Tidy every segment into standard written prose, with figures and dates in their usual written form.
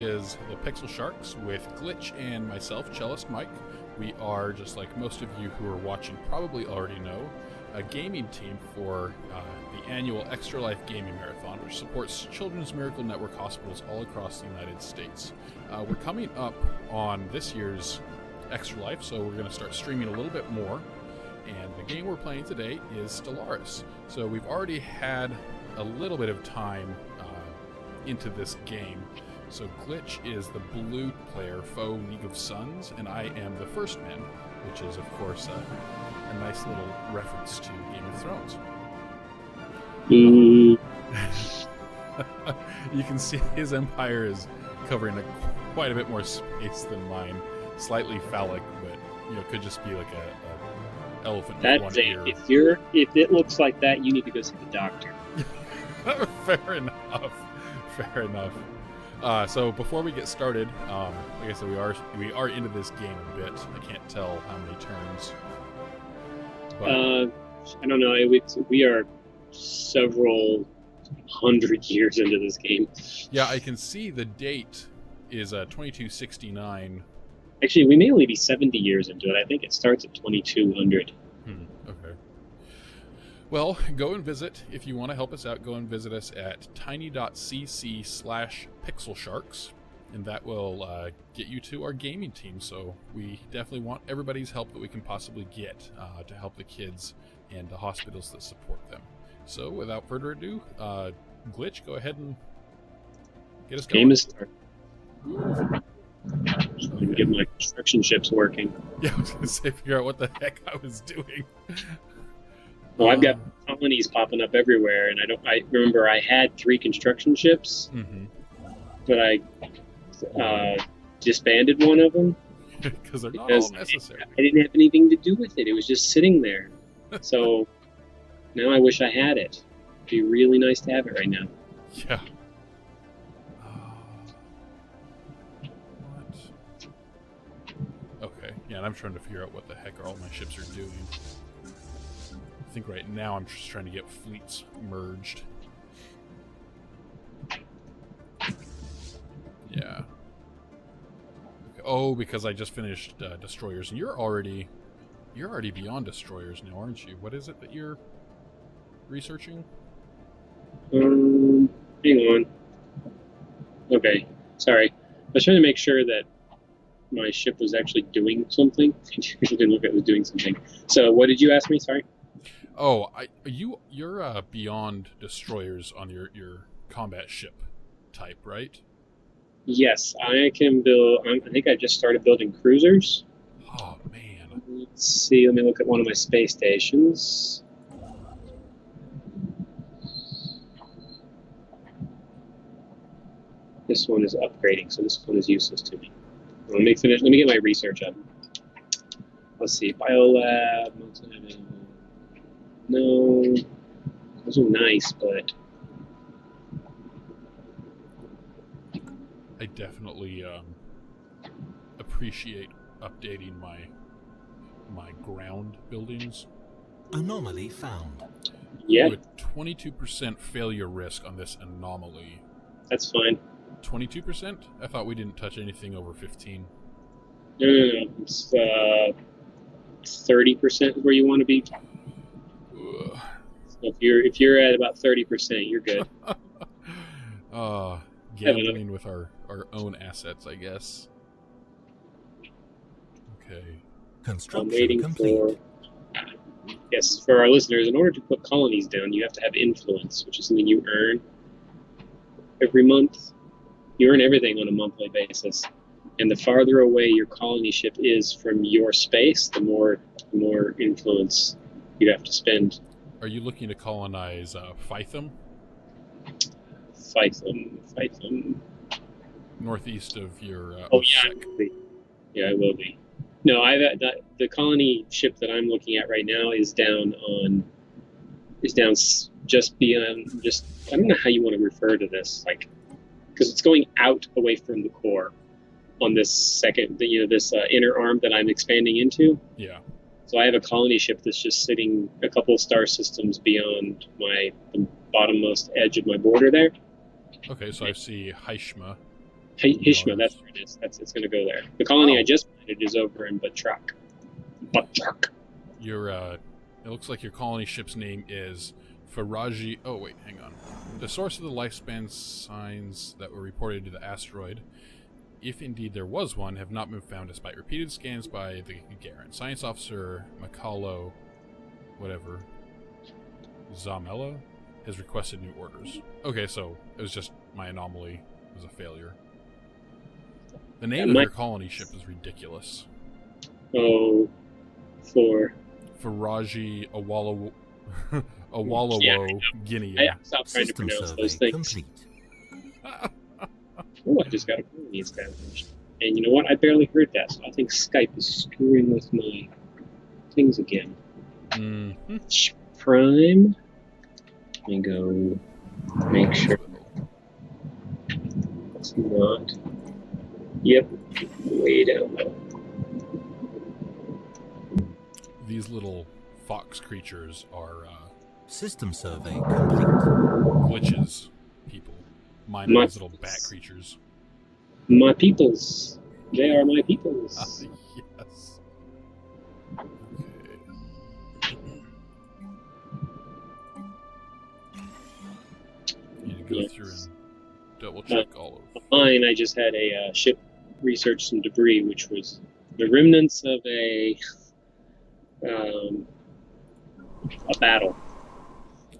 Is the Pixel Sharks with Glitch and myself, Cellist Mike. We are, just like most of you who are watching probably already know, a gaming team for the annual Extra Life Gaming Marathon, which supports Children's Miracle Network hospitals all across the United States. We're coming up on this year's Extra Life, so we're going to start streaming a little bit more. And the game we're playing today is Stellaris. So we've already had a little bit of time into this game. So Glitch is the blue player, foe League of Suns, and I am the first man, which is, of course, a nice little reference to Game of Thrones. You can see his empire is covering quite a bit more space than mine. Slightly phallic, but could just be like a elephant with one ear. If it looks like that, you need to go see the doctor. Fair enough. Fair enough. So before we get started, like I said, we are into this game a bit. I can't tell how many turns. But... I don't know. We are several hundred years into this game. Yeah, I can see the date is 2269. Actually, we may only be 70 years into it. I think it starts at 2200. Okay. Well, go and visit. If you want to help us out, go and visit us at tiny.cc/pixelsharks, and that will get you to our gaming team. So we definitely want everybody's help that we can possibly get to help the kids and the hospitals that support them. So without further ado, Glitch, go ahead and get us going. Game is started. Okay. Get my construction ships working. Yeah, I was going to say, figure out what the heck I was doing. Well, I've got colonies popping up everywhere, and I remember I had 3 construction ships, but I disbanded one of them because they're not all necessary. I didn't have anything to do with it. It was just sitting there. So now I wish I had it. It'd be really nice to have it right now. Yeah. What? Okay. Yeah, and I'm trying to figure out what the heck all my ships are doing. I think right now I'm just trying to get fleets merged. Yeah. Okay. Oh, because I just finished destroyers, and you're already beyond destroyers now, aren't you? What is it that you're researching? Hang on. Okay, sorry. I was trying to make sure that my ship was actually doing something. I didn't look at it was doing something. So, what did you ask me? Sorry. Oh, you're beyond destroyers on your combat ship type, right? Yes, I can build. I think I just started building cruisers. Oh man. Let's see. Let me look at one of my space stations. This one is upgrading, so this one is useless to me. Let me finish. Let me get my research up. Let's see. Biolab. No, those are nice, but I definitely appreciate updating my ground buildings. Anomaly found. Yeah. With 22% failure risk on this anomaly. That's fine. 22%? I thought we didn't touch anything over 15. No. It's 30% is where you want to be. So if you're at about 30%, you're good. Gambling with our own assets, I guess. Okay. Construction I'm waiting complete. Yes, for our listeners, in order to put colonies down, you have to have influence, which is something you earn every month. You earn everything on a monthly basis. And the farther away your colony ship is from your space, the more influence you have to spend. Are you looking to colonize Phythum? Phythum. Northeast of your Yeah, I will be. No, the colony ship that I'm looking at right now is down just beyond. I don't know how you want to refer to this, because it's going out away from the core on this second, this inner arm that I'm expanding into. Yeah. So I have a colony ship that's just sitting a couple of star systems beyond the bottommost edge of my border there. Okay, so I see Haishma. Hishma, that's where it is. It's going to go there. The colony I just planted is over in Batrak. Your it looks like your colony ship's name is Faraji. Oh wait, hang on. The source of the lifespan signs that were reported to the asteroid, if indeed there was one, have not been found despite repeated scans by the Gagarin. Science officer Makalo, whatever, Zamela, has requested new orders. Okay, so it was just my anomaly was a failure. The name of your colony ship is ridiculous. Oh, Faraji Awalawo Guinea. I stopped trying to pronounce those things. Complete. Oh, I just got a colony established. And you know what? I barely heard that, so I think Skype is screwing with my things again. Prime. Let me go make sure. It's not. Yep, way down low. These little fox creatures are System survey complete. glitches, people. Mine are these little bat creatures. My peoples. They are my peoples. Yes. Okay. Need to go through and double check all of. Mine, I just had a ship research some debris, which was the remnants of a battle.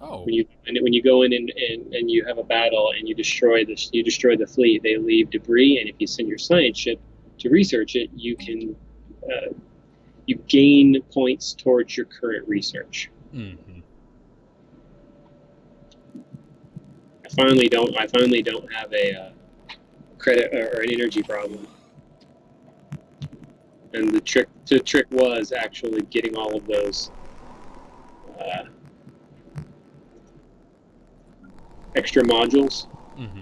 Oh. When you go in and you have a battle and you destroy the fleet, they leave debris, and if you send your science ship to research it, you can you gain points towards your current research. Mm-hmm. I finally don't have a credit or an energy problem. And the trick was actually getting all of those extra modules,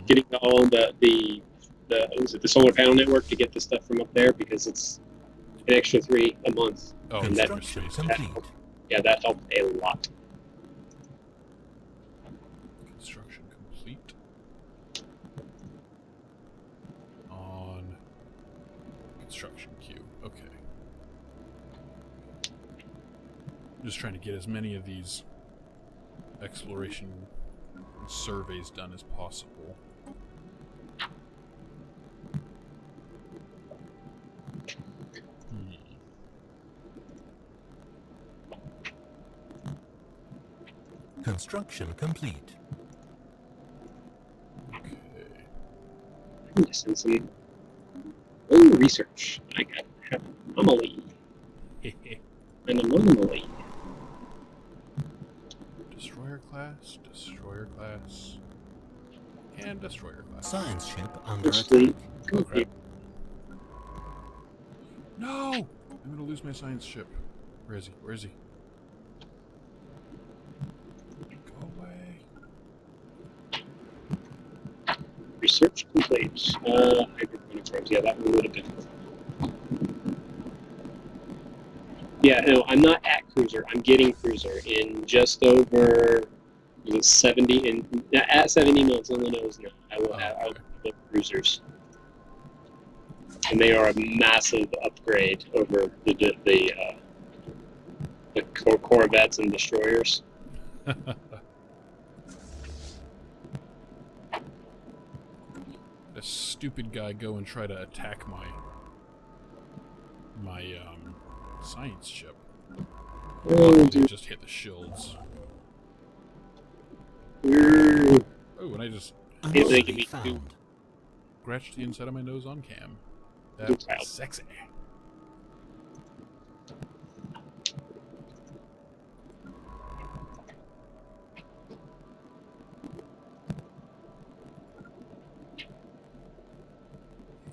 getting all the solar panel network to get the stuff from up there, because it's an extra 3 a month. Oh, and that helped a lot. Construction complete. On construction queue. Okay. I'm just trying to get as many of these exploration surveys done as possible. Construction complete. Okay. I'm missing some research. I got an anomaly. An anomaly. Destroyer class, and destroyer class. Science ship under Actually, attack. Oh crap. No! I'm gonna lose my science ship. Where is he? Where is he? Go away. Research complete. Hybrid uniforms. Yeah, that one would have been. Yeah, no, I'm not at cruiser. I'm getting cruiser in just over 70. At 70 miles on the nose now, I will have cruisers, and they are a massive upgrade over the Corvettes and destroyers. This stupid guy go and try to attack my science ship. Oh, They just hit the shields. dude. Oh, and I just Anomaly found. scratched the inside of my nose on cam. Good That's child. sexy.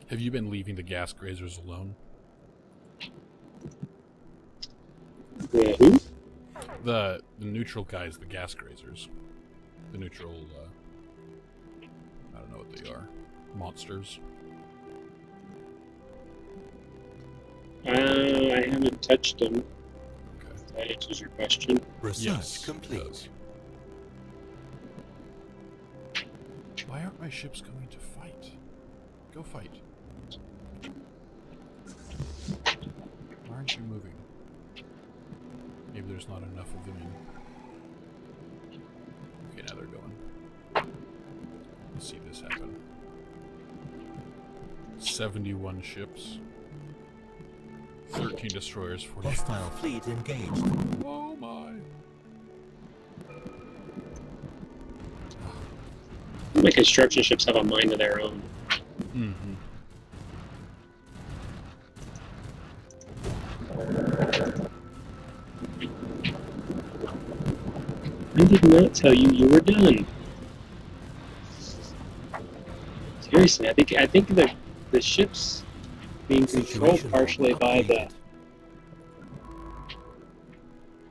Have you been leaving the gas grazers alone? Who? The neutral guys, the gas grazers. The neutral, I don't know what they are. Monsters. I haven't touched them. Okay. That answers your question. Research Yes, it complete. does. Why aren't my ships going to fight? Go fight. Why aren't you moving? Maybe there's not enough of them in. Okay, now they're going. Let's see this happen. 71 ships. 13 destroyers, 40. Hostile fleet engaged. Oh my. My construction ships have a mind of their own. Mm-hmm. I did not tell you you were done. Seriously, I think the ships being controlled Situation partially by updated.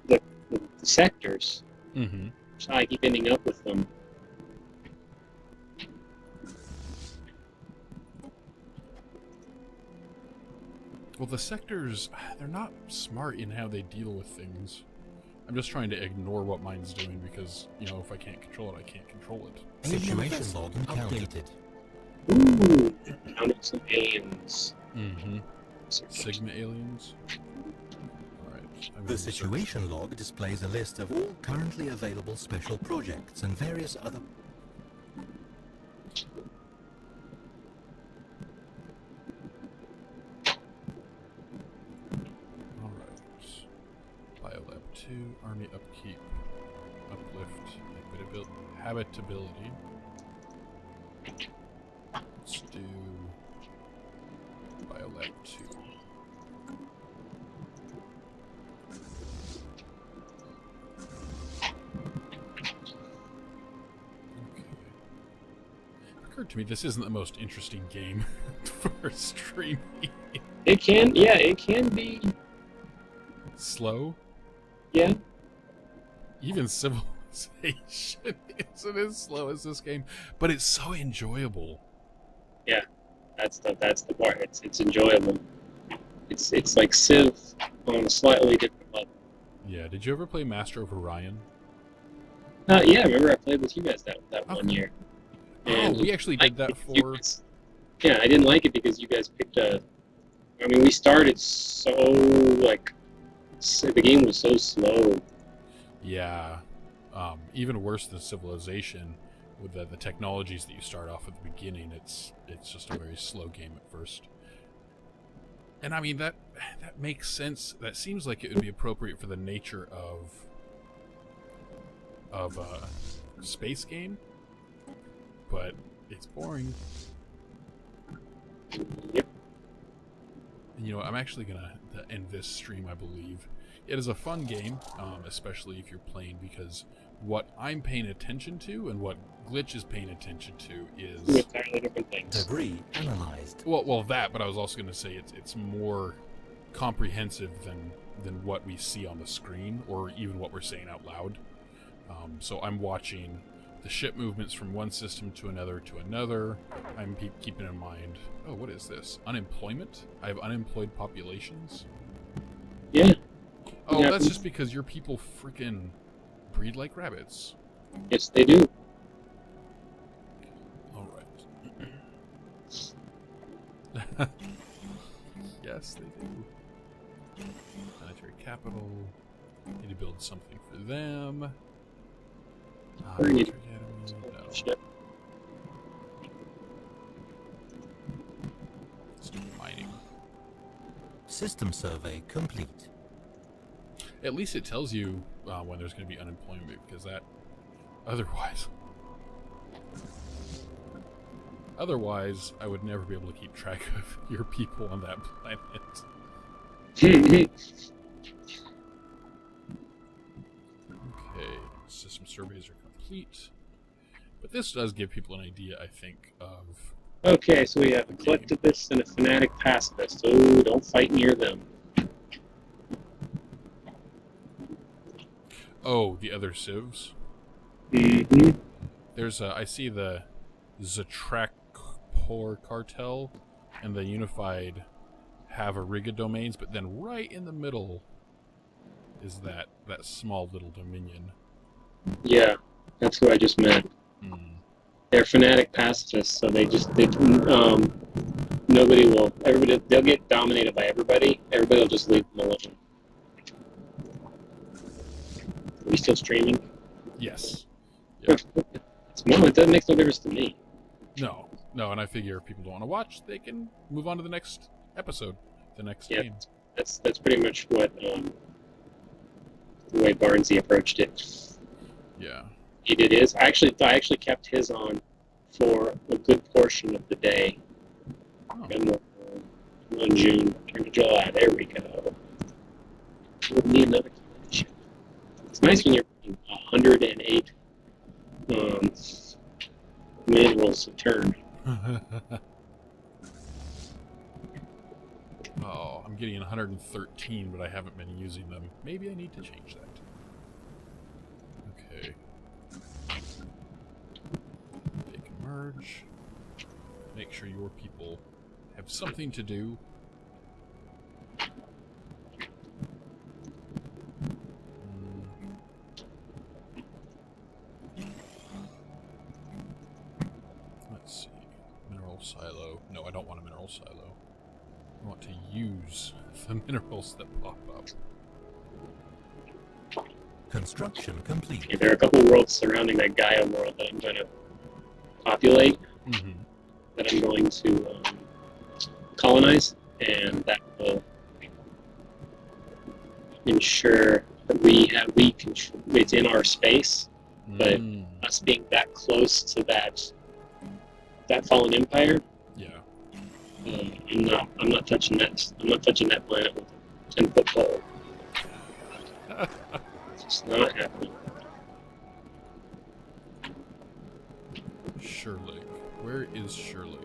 the sectors. Mm-hmm. So I keep ending up with them. Well, the sectors, they're not smart in how they deal with things. I'm just trying to ignore what mine's doing because, you know, if I can't control it, I can't control it. Situation log updated. Ooh, counted some aliens. Mm-hmm. Sigma aliens. Alright. The situation log displays a list of all currently available special projects and various other. Alright. Biolab 2, Army upkeep, uplift, habitability. Let's do Biolab 2. Okay. It occurred to me this isn't the most interesting game for streaming. It can be. Slow. Yeah, Even Civilization isn't as slow as this game, but it's so enjoyable. that's the part. It's enjoyable. It's like Civ on a slightly different level. Yeah, did you ever play Master of Orion? Yeah, I remember I played with you guys that one Okay. year. Oh, we actually did that for... Yeah, I didn't like it because you guys picked a... I mean, we started so, like... The game was so slow. Yeah. Even worse than Civilization, with the technologies that you start off at the beginning, it's just a very slow game at first. And I mean, that makes sense. That seems like it would be appropriate for the nature of a space game, but it's boring. Yep. And, you know, I'm actually gonna end this stream, I believe. It is a fun game, especially if you're playing, because what I'm paying attention to and what Glitch is paying attention to is... Two entirely different things. Debris analyzed. Well, that, but I was also going to say it's more comprehensive than what we see on the screen, or even what we're saying out loud. So I'm watching the ship movements from one system to another to another. I'm keeping in mind, oh, what is this? Unemployment? I have unemployed populations? Yeah. Oh, Yeah, that's just because your people freaking breed like rabbits. Yes, they do. Alright. Yes, they do. Planetary capital. Need to build something for them. Or you- No. Shit. Let's do mining. System survey complete. At least it tells you when there's going to be unemployment, because that... Otherwise, I would never be able to keep track of your people on that planet. Okay, system surveys are complete. But this does give people an idea, I think, of... Okay, so we have a collectivist and a fanatic pacifist. Oh, don't fight near them. Oh, the other civs? Mm-hmm. There's I see the Zatrakpor cartel and the Unified have Ariga domains, but then right in the middle is that small little dominion. Yeah, that's who I just met. Hmm. they're fanatic pacifists, so they'll get dominated by everybody. Everybody will just leave them alone. Are we still streaming? Yes. That makes no difference to me. No, and I figure if people don't want to watch, they can move on to the next episode, the next game. That's pretty much what the way Barnesy approached it. Yeah. He did his. I actually kept his on for a good portion of the day. Oh. On June, turn to July. There we go. We need another connection. It's nice when you're 108 manuals a turn. Oh, I'm getting 113, but I haven't been using them. Maybe I need to change that. Okay. Take a merge. Make sure your people have something to do. Let's see. Mineral silo. No, I don't want a mineral silo. I want to use the minerals that pop up. Construction complete. Okay, there are a couple worlds surrounding that Gaia world that I'm going to populate, that I'm going to colonize, and that will ensure that it's in our space, but us being that close to that fallen empire. Yeah. I'm not touching that. I'm not touching that planet with a 10-foot pole. It's just not happening. Sherlake. Where is Sherlake?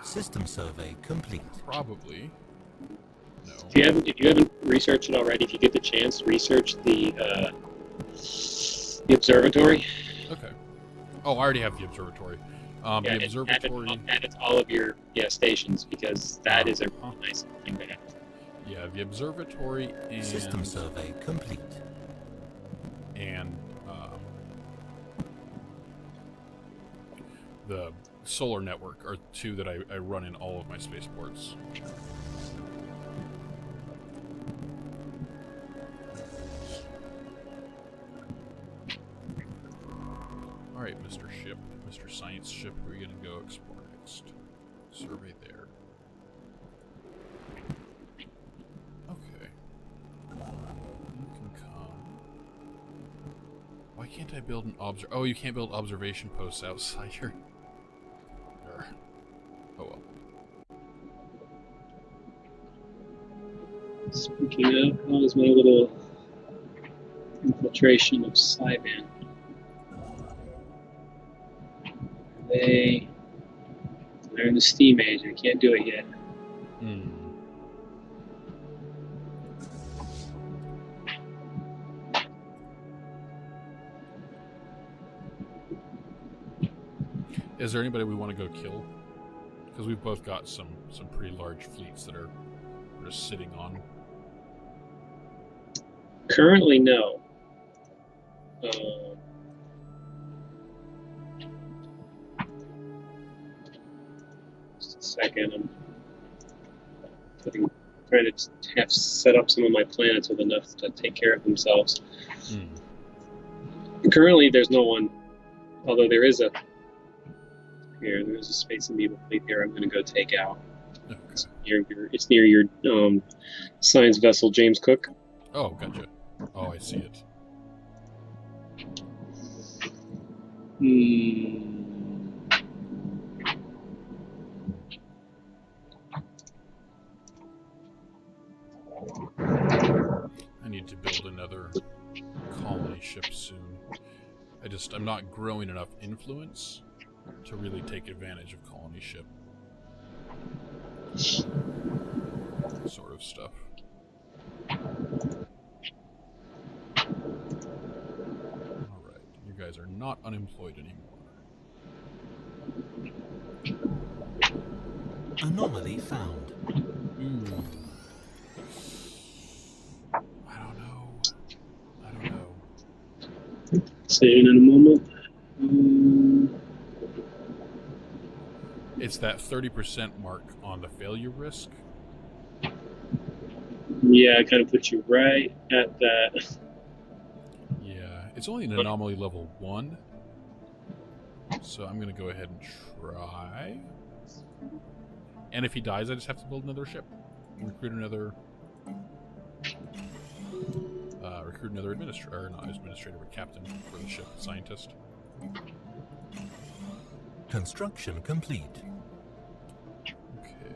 System survey complete. Probably. No. If you haven't researched it already, if you get the chance, research the observatory. Okay. Oh, I already have the observatory. The observatory. Add it to all of your stations, because that is a really nice thing to have. Yeah, the observatory and System survey complete. And the solar network are two that I run in all of my spaceports. Alright, Mr. Ship, Mr. Science Ship, we're going to go explore next. Survey there. Okay. You can come. Why can't I build an Oh, you can't build observation posts outside your... Oh well. Speaking of, how is my little infiltration of Cyban? They're in the steam age. I can't do it yet. Is there anybody we want to go kill? Because we've both got some pretty large fleets that are just sitting on. Currently, no. Just a second. I'm trying to have set up some of my planets with enough to take care of themselves. Currently, there's no one. Although there is a space amoeba fleet here. I'm going to go take out. Okay. It's near your science vessel, James Cook. Oh, gotcha. Oh, I see it. I need to build another colony ship soon. I'm not growing enough influence to really take advantage of colony ship sort of stuff. Alright, you guys are not unemployed anymore. Anomaly found. I don't know. decision in a moment. It's that 30% mark on the failure risk. Yeah, I kind of put you right at that. Yeah, it's only an anomaly level 1. So I'm going to go ahead and try. And if he dies, I just have to build another ship. Recruit another administrator, not administrator, but captain for the ship, scientist. Construction complete. Okay.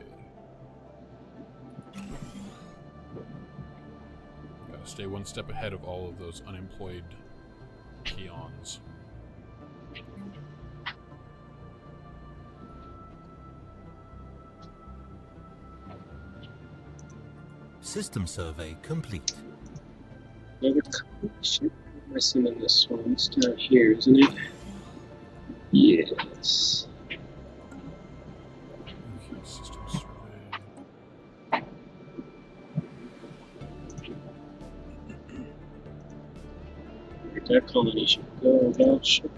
Gotta stay one step ahead of all of those unemployed peons. System survey complete. Another ship. Where am I sending this one? It's down here, isn't it? Yes. Okay, system survey. Where that colony should go about ship.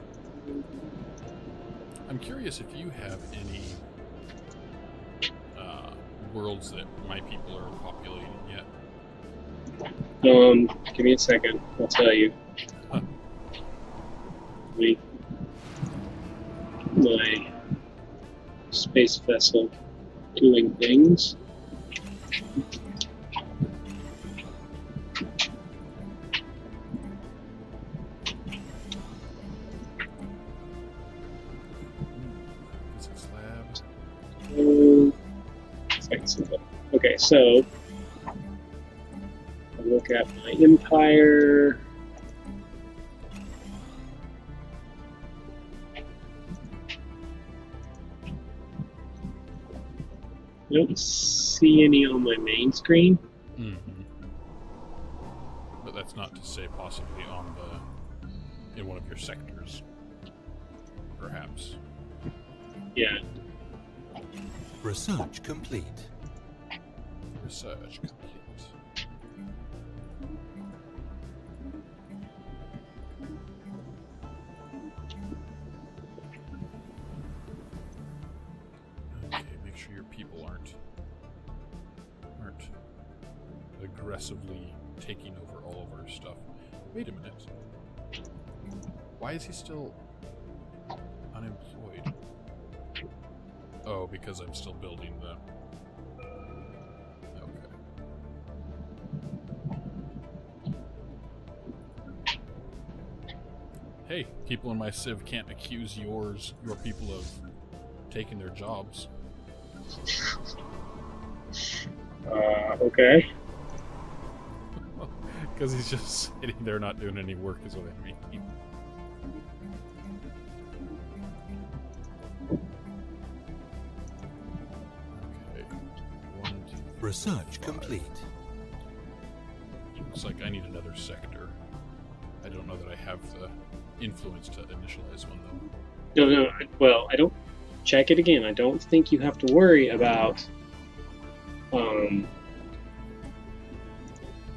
I'm curious if you have any worlds that my people are populating yet. Give me a second. I'll tell you. Huh. My space vessel doing things. Physics lab. Okay, so I'll look at my empire. I don't see any on my main screen. Mm-hmm. But that's not to say possibly on in one of your sectors. Perhaps. Yeah. Research complete. Research complete. Okay, make sure your people aren't aggressively taking over all of our stuff. Wait a minute. Why is he still unemployed? Oh, because I'm still building the... Okay. Hey, people in my civ can't accuse your people of taking their jobs. Okay. Because he's just sitting there not doing any work is what I mean. Okay. 1, 2, 3, Research 5. complete. Looks like I need another sector. I don't know that I have the influence to initialize one, though. No. Well, I don't. Check it again. I don't think you have to worry about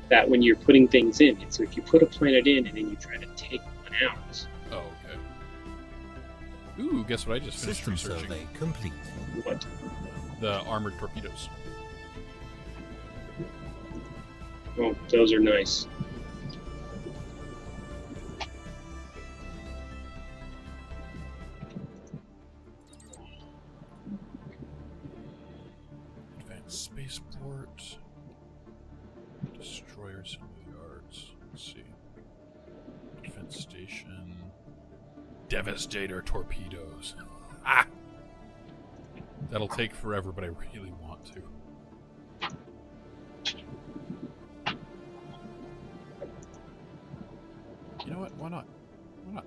that when you're putting things in. So if you put a planet in and then you try to take one out. Oh, okay. Ooh, guess what I just finished System researching? survey complete. What? The armored torpedoes. Oh, those are nice. Advanced spaceport. Destroyer assembly yards. Let's see. Defense station. Devastator torpedoes. Ah! That'll take forever, but I really want to. You know what? Why not? Why not?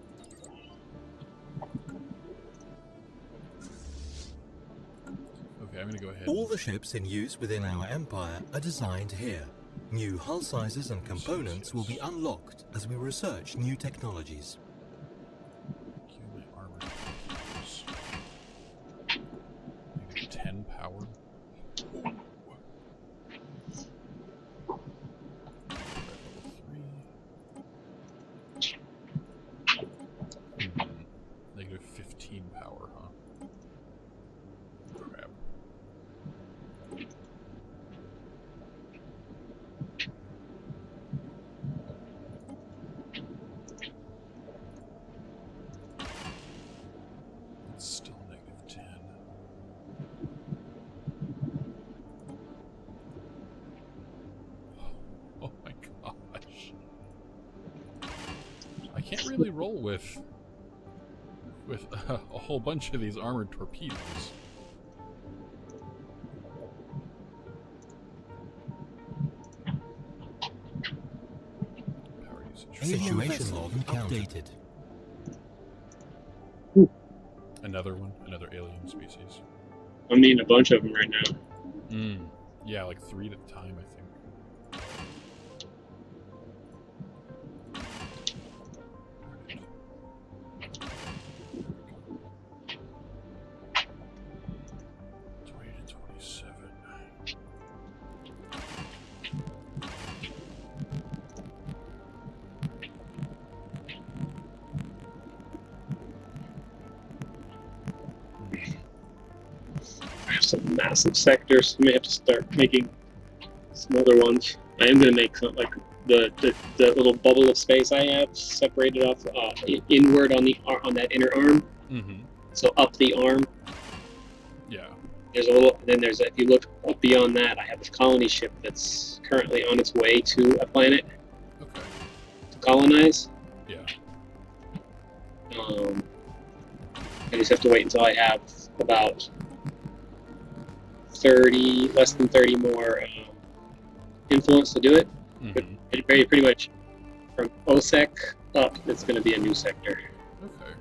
Okay, I'm gonna go ahead. All the ships in use within our empire are designed here. New hull sizes and components will be unlocked as we research new technologies. Give my armor torpedoes. Maybe 10 power. Level 3. Still -10. Oh my gosh. I can't really roll with a whole bunch of these armored torpedoes. Power usage. Situation log updated. Another one, another alien species. I'm meeting a bunch of them right now. Yeah, like 3 at a time, I think. Some massive sectors. I may have to start making some other ones. I am going to make like the little bubble of space I have separated off inward on that inner arm. So up the arm. Yeah. There's a little. Then there's if you look up beyond that, I have a colony ship that's currently on its way to a planet. Okay. To colonize. Yeah. I just have to wait until I have about less than 30 more influence to do it. But pretty much from OSEC up, it's going to be a new sector. Okay.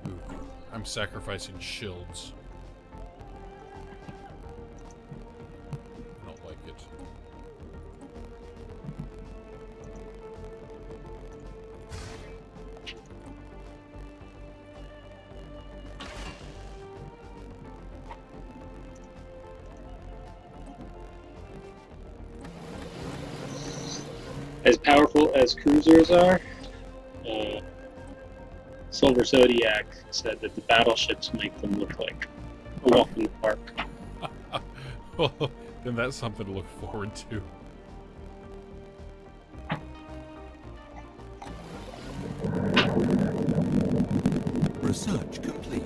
Ooh, I'm sacrificing shields. As powerful as cruisers are, Silver Zodiac said that the battleships make them look like a walk in the park. Well, then that's something to look forward to. Research complete.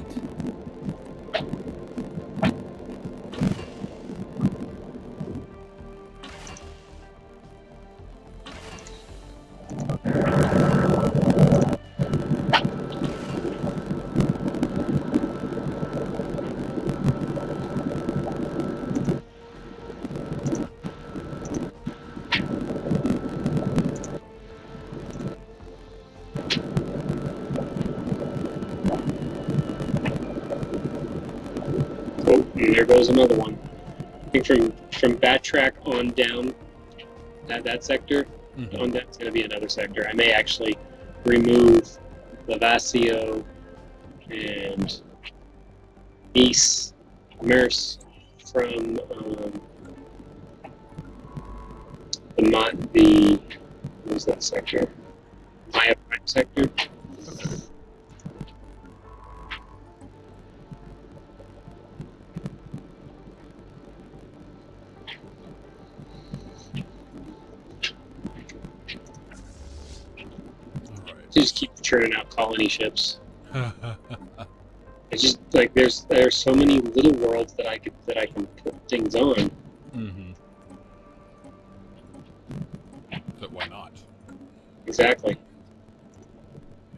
And there goes another one. I think from Batrack on down that sector, on that's going to be another sector. I may actually remove Lavasio and Nice, Merce from the what was that sector? Maya Prime sector. Okay. Just keep churning out colony ships. It's just like there's so many little worlds that I can put things on. But why not? Exactly.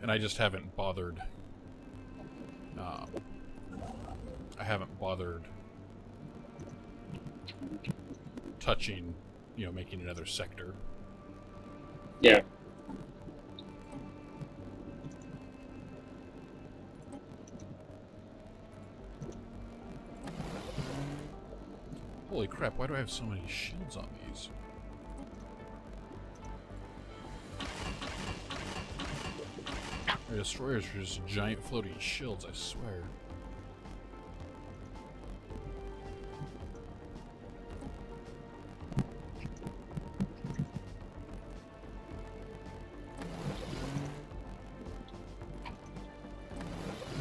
And I just haven't bothered. I haven't bothered touching, making another sector. Yeah. Holy crap, why do I have so many shields on these? Our destroyers are just giant floating shields, I swear.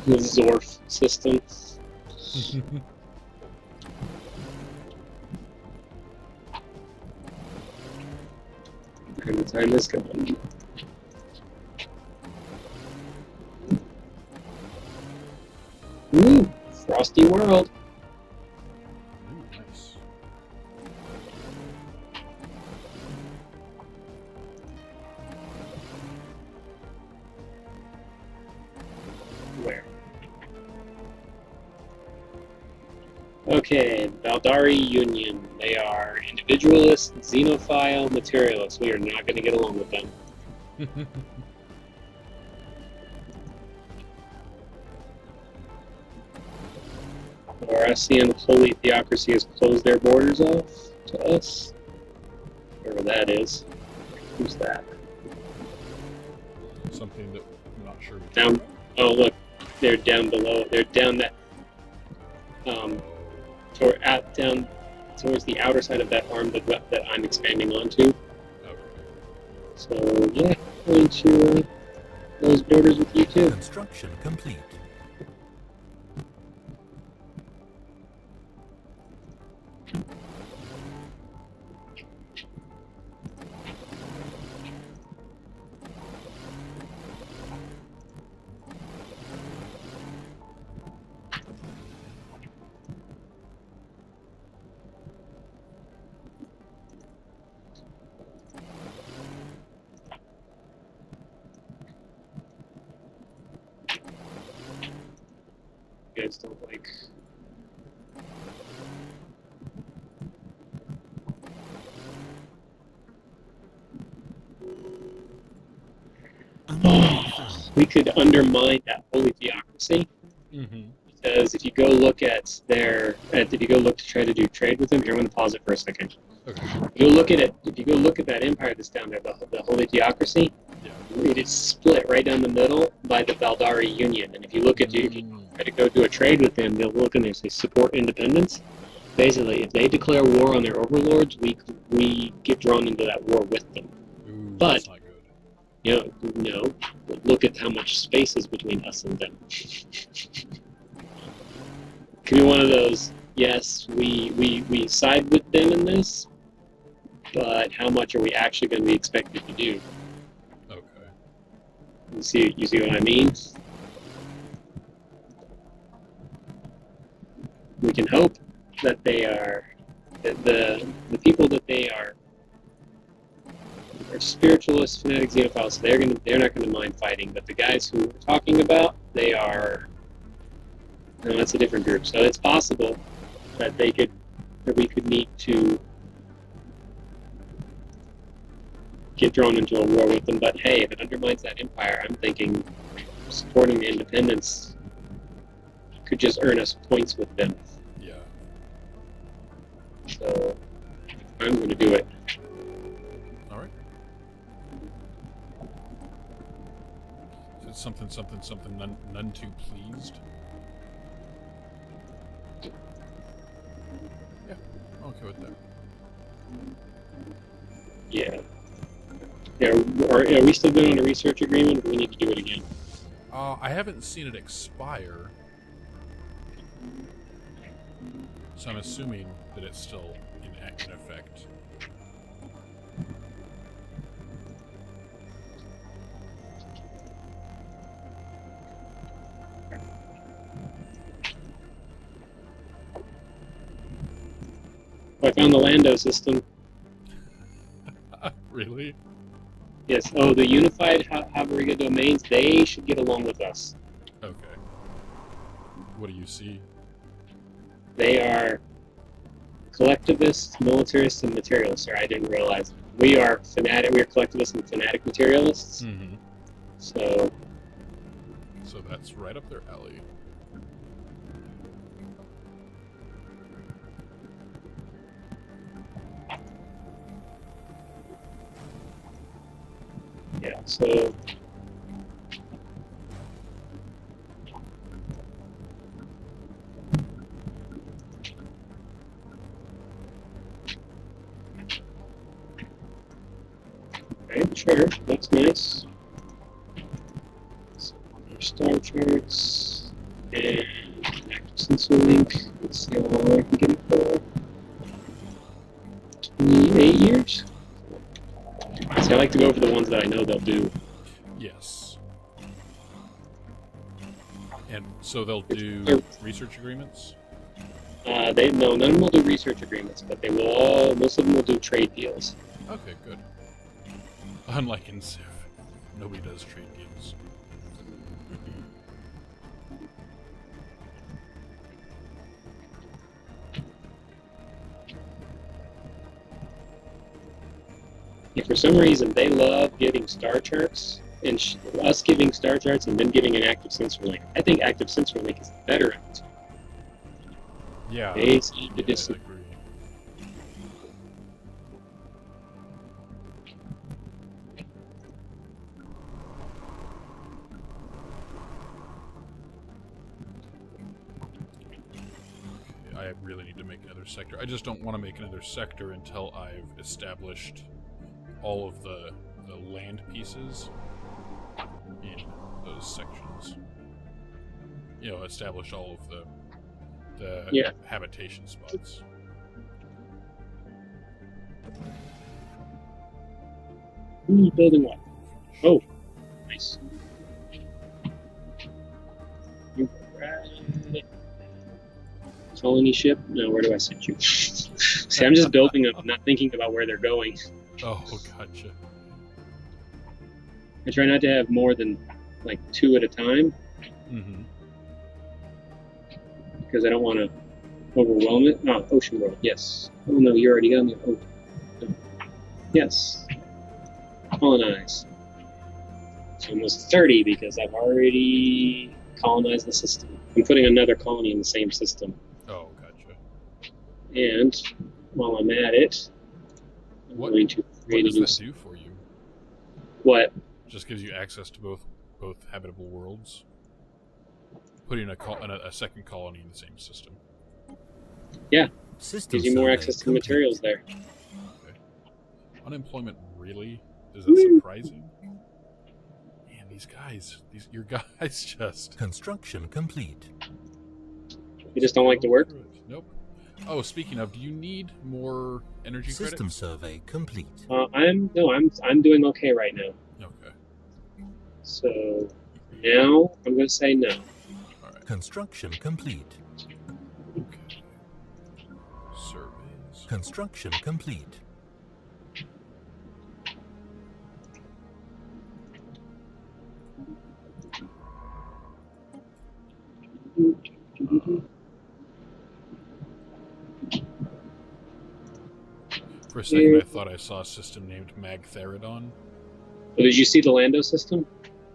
The Zorf system. And the time is gone. Ooh, frosty world. Ooh, nice. Where? Okay, Valdari Union. They are individualist, xenophile, materialist. We are not going to get along with them. Orasian Holy Theocracy has closed their borders off to us. Whatever that is. Who's that? Something that I'm not sure. Down. Oh, look. They're down below. They're down that. Down towards the outer side of that arm that I'm expanding onto. Okay. So, yeah, I'm going to close borders with you too. Construction complete. You guys don't like. We could undermine that holy theocracy Mm-hmm. because if you go look at if you go look to try to do trade with them, here I'm going to pause it for a second. Okay. If you go look at that empire that's down there, the holy theocracy, Yeah. it is split right down the middle by the Valdari Union. And if you look at if you try to go do a trade with them, they'll look and they say support independence. Basically, if they declare war on their overlords, we get drawn into that war with them. Ooh, But that's not good. No, but look at how much space is between us and them. Could be one of those. Yes, we side with them in this, but how much are we actually going to be expected to do? Okay. You see what I mean? We can hope that they are the people that they are spiritualists, fanatic xenophiles. So they're not gonna mind fighting. But the guys who we're talking about, they are. No, that's a different group. So it's possible that we could need to get drawn into a war with them. But hey, if it undermines that empire, I'm thinking supporting the independence could just earn us points with them. Yeah. So I'm going to do it. All right. So it's something. None too pleased. Yeah. I'm okay with that. Yeah. Yeah. Are we still good on a research agreement, or do we need to do it again? I haven't seen it expire, so I'm assuming that it's still in effect. I found the Lando system. Really? Yes. Oh, the unified Havariga domains, they should get along with us. Okay. What do you see? They are collectivists, militarists, and materialists. Or I didn't realize. We are collectivists and fanatic materialists. Mm-hmm. So that's right up their alley. yeah. So right, sure. That's nice. So, star charts. And active sensor link. Let's see how long I can get it for. 28 years? See, I like to go for the ones that I know they'll do. Yes. And so they'll do research agreements? None of them will do research agreements, but most of them will do trade deals. Okay, good. Unlike in Civ, nobody does trade deals. Yeah, for some reason, they love giving star charts, and us giving star charts and then giving an active sensor link. I think active sensor link is better at the time. Yeah, They seem to I disagree. agree. I really need to make another sector. I just don't want to make another sector until I've established all of the land pieces in those sections. You know, establish all of the habitation spots. Who's building what? Oh, nice. Right. Colony ship? No, where do I send you? See, I'm just building them, not thinking about where they're going. Oh, gotcha. I try not to have more than like 2 at a time. Mm-hmm. Because I don't want to overwhelm it. Oh, Ocean World, yes. Oh no, you already got me. Oh, no. Yes. Colonize. It's almost 30 because I've already colonized the system. I'm putting another colony in the same system. Oh, gotcha. And while I'm at it, I'm going to create what does a new. that do for you? What? Just gives you access to both habitable worlds. Putting a second colony in the same system. Yeah. System Gives you more survey access to the complete. materials there. Okay. Unemployment, really? Is that surprising? Man, your guys just... Construction complete. You just don't like to work? Nope. Oh, speaking of, do you need more energy System credits? survey complete. I'm doing okay right now. Okay. So now I'm going to say no. Alright. Construction complete. Okay. Surveys. Construction complete. For a second, I thought I saw a system named Magtheridon. So did you see the Lando system?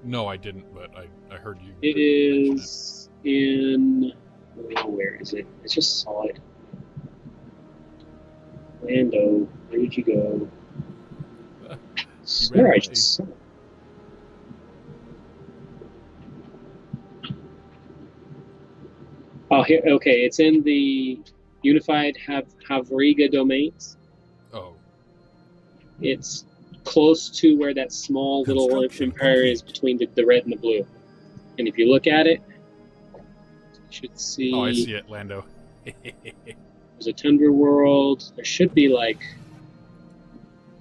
No, I didn't, but I heard you. It is in. Oh, where is it? I just saw it. Lando, where did you go? I swear I just saw it. Oh, here. Okay, it's in the Unified Havriga domains. Oh. It's close to where that small little empire is between the red and the blue. And if you look at it, you should see. Oh, I see it, Lando. There's a Tundra World. There should be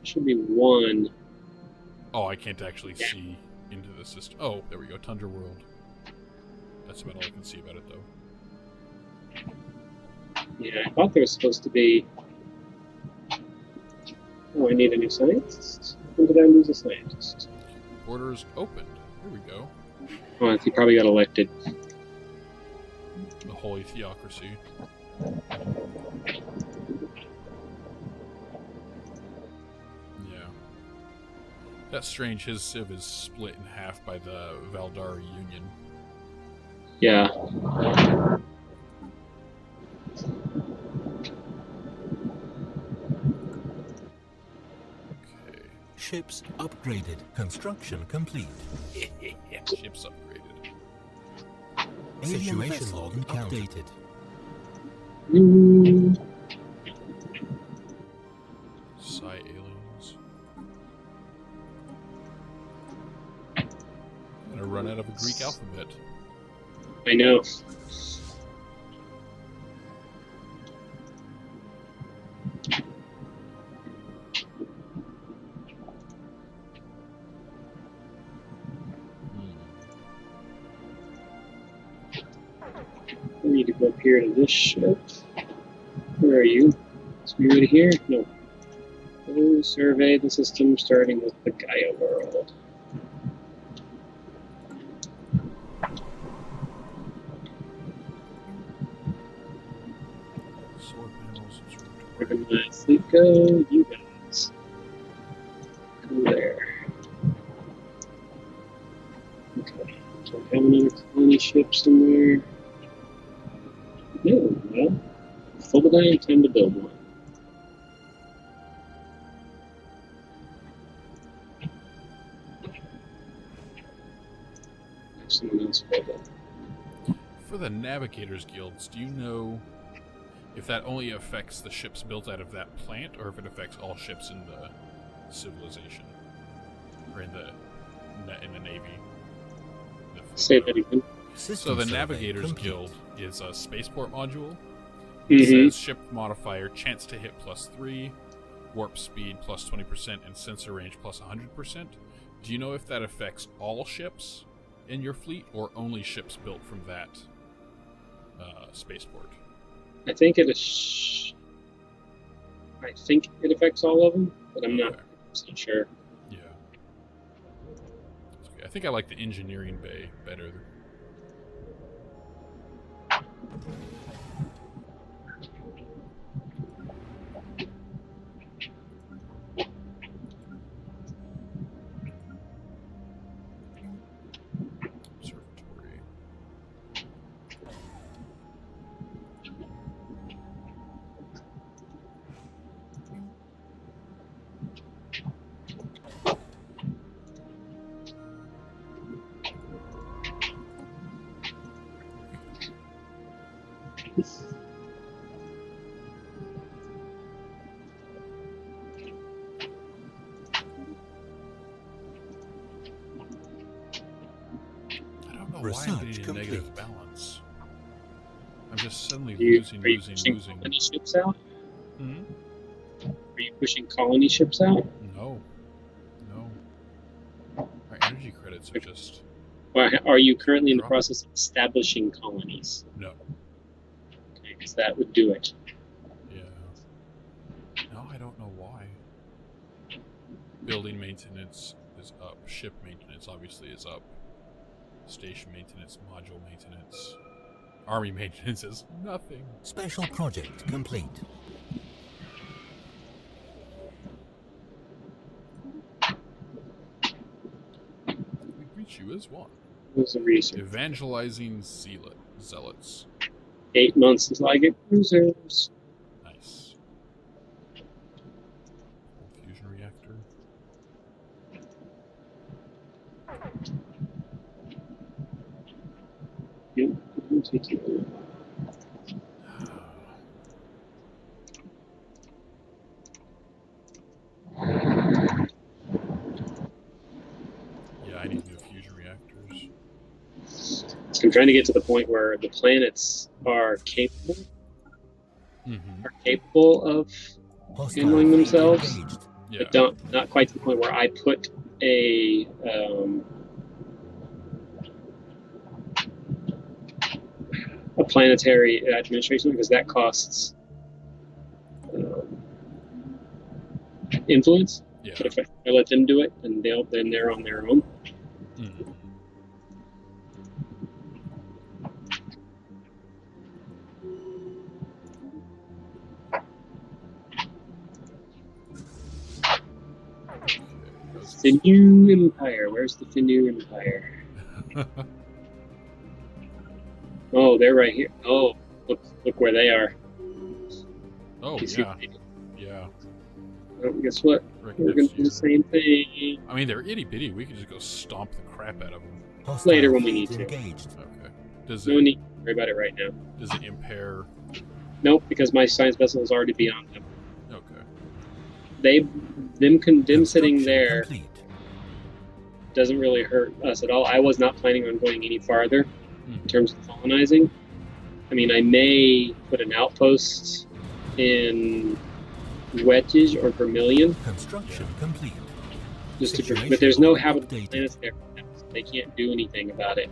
one. Oh, I can't actually see into the system. Oh, there we go, Tundra World. That's about all I can see about it, though. Yeah, I thought there was supposed to be. Oh, I need a new scientist. When did I lose a scientist? Borders opened. Here we go. Oh, he probably got elected. The Holy Theocracy. Yeah. That's strange. His civ is split in half by the Valdari Union. Yeah. Ships upgraded. Construction complete. Ships upgraded. Situation log updated. Psi aliens. Gonna run out of a Greek alphabet. I know. I need to go up here to this ship. Where are you? Is we right here? No. Go survey the system starting with the Gaia world. Solar panels, Where did my fleet go? You guys. Go there. Okay. So I have another colony ship somewhere. No, well. Full of time to build one. Someone else build it. For the Navigators Guilds, do you know if that only affects the ships built out of that plant, or if it affects all ships in the civilization, or in the Navy? Say that again. So the Navigators Guild is a spaceport module. Mm-hmm. It says ship modifier, chance to hit +3, warp speed +20%, and sensor range +100%. Do you know if that affects all ships in your fleet, or only ships built from that spaceport? I think it is. I think it affects all of them, but I'm not sure. Yeah. Okay. I think I like the engineering bay better. Observatory. Why I'm getting a negative balance. I'm just suddenly losing. Colony ships out? Hmm? Are you pushing colony ships out? No. Our energy credits are just... Or are you currently in the process of establishing colonies? No. Okay, because that would do it. Yeah. No, I don't know why. Building maintenance is up. Ship maintenance obviously is up. Station maintenance, module maintenance, army maintenance is nothing. Special project complete. We greet you as one. What's the research? Evangelizing zealots. 8 months until I get cruisers. Nice. Fusion reactor. Yep, it'll take you a little while. Yeah, I need new fusion reactors. I'm trying to get to the point where the planets are capable of handling themselves, Yeah. but not quite to the point where I put a planetary administration, because that costs influence. Yeah. But if I let them do it, then they're on their own. Mm-hmm. The new empire. Where's the new empire? Oh, they're right here. Oh, look where they are. Oh, yeah. Yeah. Well, guess what? We're going to do the same thing. I mean, they're itty-bitty. We could just go stomp the crap out of them. Later when we need to. Engaged. Okay. No need to worry about it right now. Does it impair? Nope, because my science vessel is already beyond them. Okay. Them sitting there complete. doesn't really hurt us at all. I was not planning on going any farther. in terms of colonizing. I mean, I may put an outpost in Wedge or Vermilion, Construction complete. but there's no Situation habitable updated. planets there. They can't do anything about it.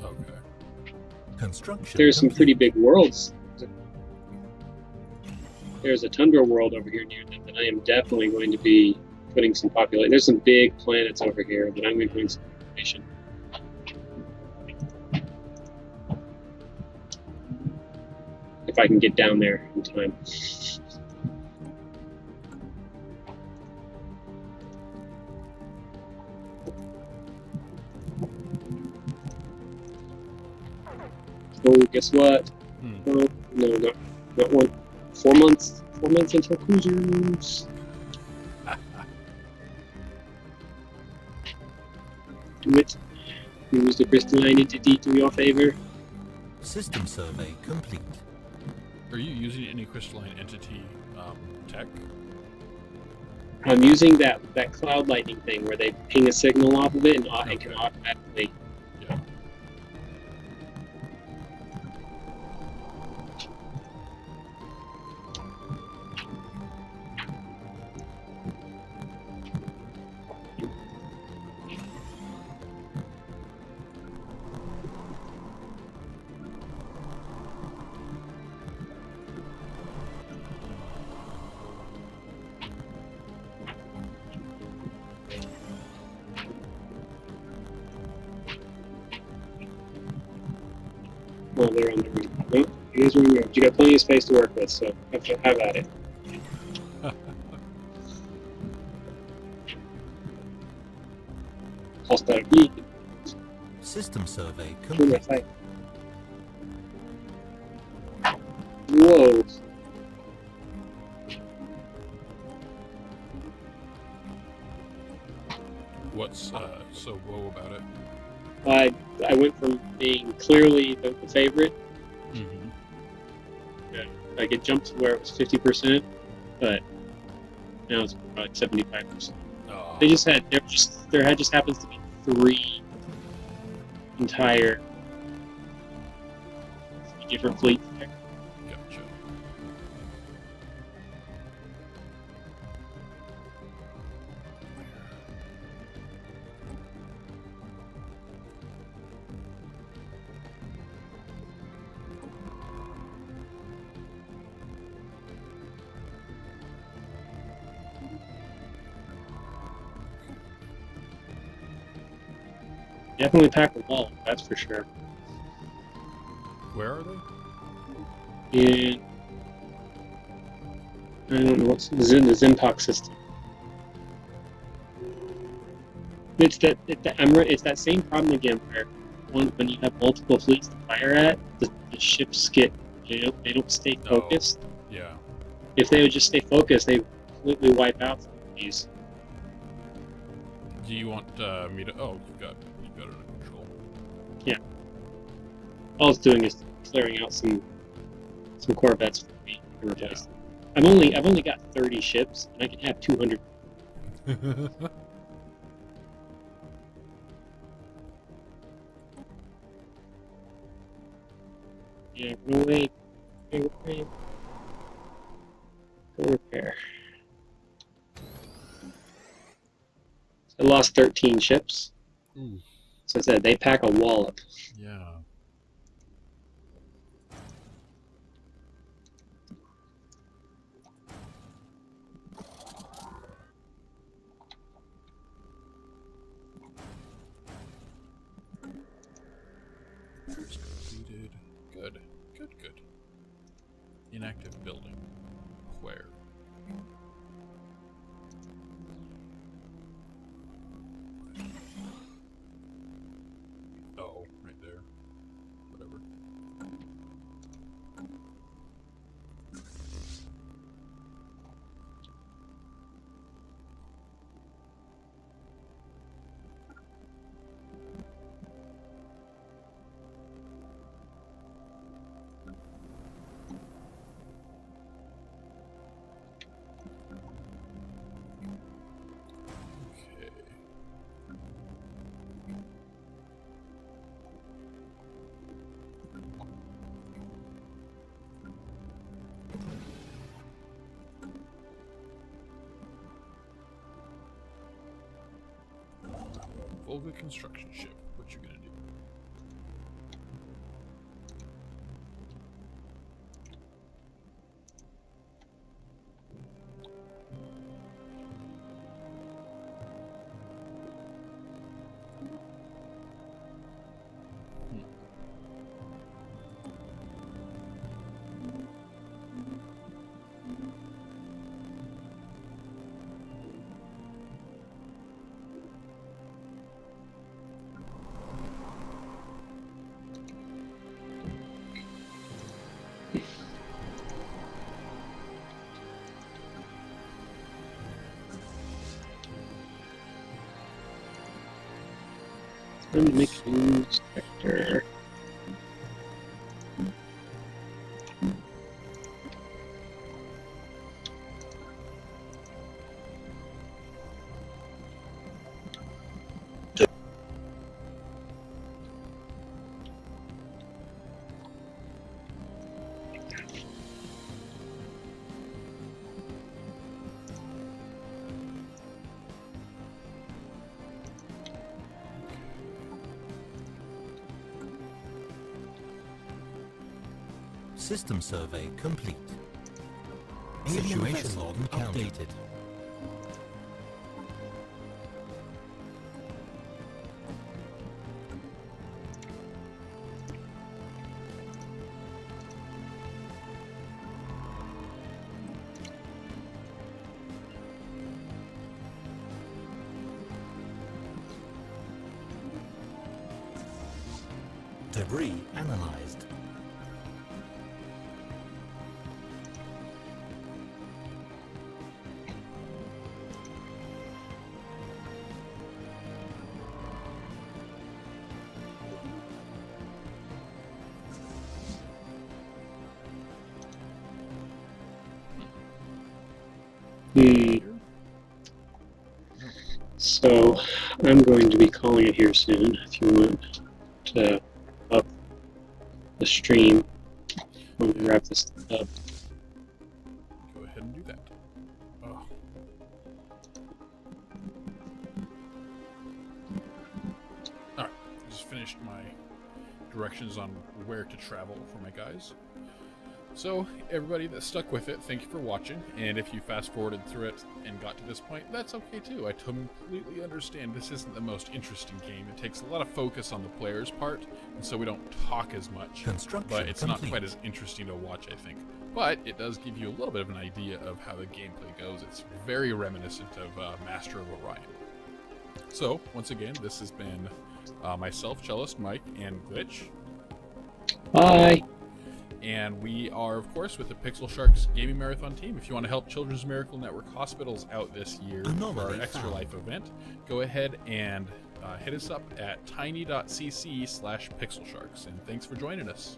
Okay. Construction There's some pretty complete. big worlds. There's a tundra world over here near them that I am definitely going to be putting some population. There's some big planets over here that I'm going to be putting some population. If I can get down there in time. Oh, guess what? Oh, no, not one. 4 months. 4 months until cruisers. Do it. Use the crystalline entity to your favor. System survey complete. Are you using any crystalline entity tech? I'm using that cloud lightning thing where they ping a signal off of it and it can automatically. Yeah. Oh, they're on the roof. No, you guys are on the roof. You got plenty of space to work with, so have at it. Hostile geek. System survey Who am I complete. fighting? Whoa. What's so whoa about it? I went from being clearly the favorite. Like it jumped to where it was 50%, but now it's like 75%. Oh. There just happens to be 3 entire different fleets there. Gotcha. Definitely pack a wall, that's for sure. Where are they? And I don't know what's the Zimpak system. It's that same problem again where when you have multiple fleets to fire at, the ships they don't stay focused. Yeah. If they would just stay focused, they completely wipe out some of these. Do you want me to? Oh, you've got it under control. All it's doing is clearing out some Corvettes for me to replace them. I've only got 30 ships, and I can have 200. Yeah, no way. Go repair. So I lost 13 ships. Ooh. So I said they pack a wallop. Yeah. Completed. Good. Good. Inactive building. Where? Oh, right there. Whatever. build a construction ship. What you gonna do? Time to make a new sector. System survey complete. Situation log updated. Debris analyzed. So I'm going to be calling it here soon. If you want to up the stream, I'm going to wrap this up. Go ahead and do that. Oh. Alright, just finished my directions on where to travel for my guys. So, everybody that stuck with it, thank you for watching, and if you fast forwarded through it and got to this point, that's okay too. I completely understand this isn't the most interesting game. It takes a lot of focus on the player's part, and so we don't talk as much, but it's not quite as interesting to watch, I think. But it does give you a little bit of an idea of how the gameplay goes. It's very reminiscent of Master of Orion. So, once again, this has been myself, Cellist Mike, and Glitch. Bye! And we are, of course, with the Pixel Sharks Gaming Marathon team. If you want to help Children's Miracle Network Hospitals out this year for our Extra Life event, go ahead and hit us up at tiny.cc/pixelsharks. And thanks for joining us.